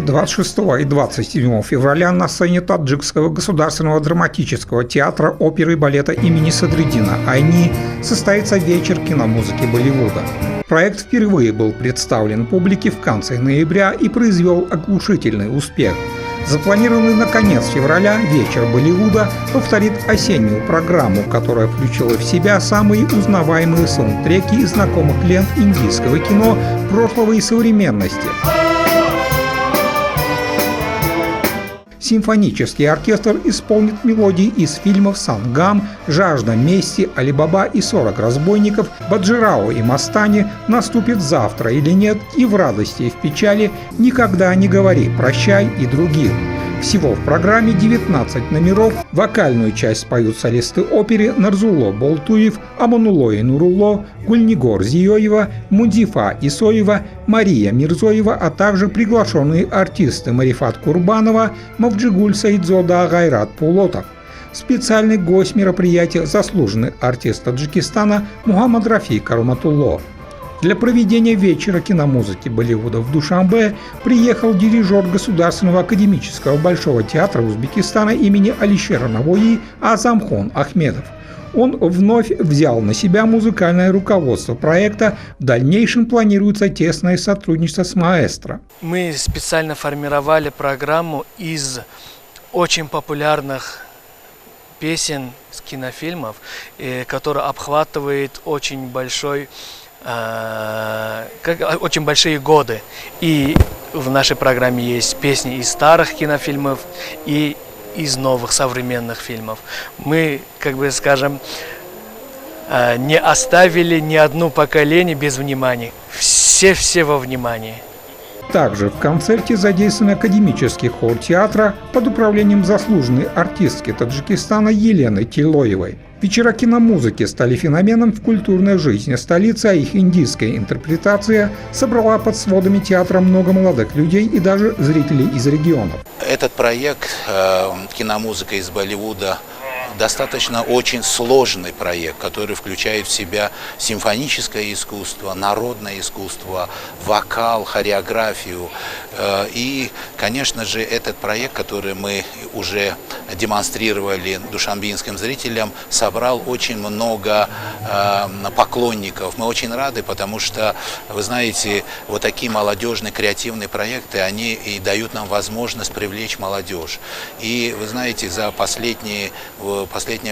26 и 27 февраля на сцене Таджикского государственного драматического театра оперы и балета имени Садриддина Айни состоится вечер киномузыки Болливуда. Проект впервые был представлен публике в конце ноября и произвел оглушительный успех. Запланированный на конец февраля вечер Болливуда повторит осеннюю программу, которая включила в себя самые узнаваемые саундтреки из знакомых лент индийского кино прошлого и современности. Симфонический оркестр исполнит мелодии из фильмов «Сангам», «Жажда мести», «Али Баба и 40 разбойников», «Баджирао и Мастани», «Наступит завтра или нет» и «В радости и в печали», «Никогда не говори прощай» и других. Всего в программе 19 номеров. Вокальную часть споют солисты оперы Нарзулло Болтуев, Аманулло Нурулло, Гульнигор Зиёева, Мундифа Исоева, Мария Мирзоева, а также приглашенные артисты Марифат Курбанова, Мавджигуль Саидзода, Гайрат Пулотов. Специальный гость мероприятия – заслуженный артист Таджикистана Мухаммад Рафи Каруматулло. Для проведения вечера киномузыки Болливуда в Душанбе приехал дирижер Государственного академического Большого театра Узбекистана имени Алишера Навои Азамхон Ахмедов. Он вновь взял на себя музыкальное руководство проекта. В дальнейшем планируется тесное сотрудничество с маэстро. Мы специально формировали программу из очень популярных песен с кинофильмов, которая обхватывает очень большие годы. И в нашей программе есть песни из старых кинофильмов и из новых современных фильмов. Мы, не оставили ни одно поколение без внимания. Все во внимании. Также в концерте задействован академический хор театра под управлением заслуженной артистки Таджикистана Елены Тилоевой. Вечера киномузыки стали феноменом в культурной жизни столицы, а их индийская интерпретация собрала под сводами театра много молодых людей и даже зрителей из регионов. Этот проект «Киномузыка из Болливуда» достаточно очень сложный проект, который включает в себя симфоническое искусство, народное искусство, вокал, хореографию. И, конечно же, этот проект, который мы уже демонстрировали душанбинским зрителям, собрал очень много поклонников. Мы очень рады, потому что, вы знаете, вот такие молодежные креативные проекты, они и дают нам возможность привлечь молодежь. И, вы знаете, за последнее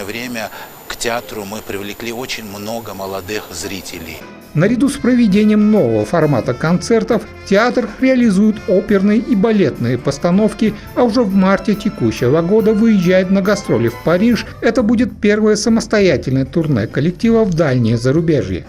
время к театру мы привлекли очень много молодых зрителей. Наряду с проведением нового формата концертов театр реализует оперные и балетные постановки, а уже в марте текущего года выезжает на гастроли в Париж. Это будет первое самостоятельное турне коллектива в дальнее зарубежье.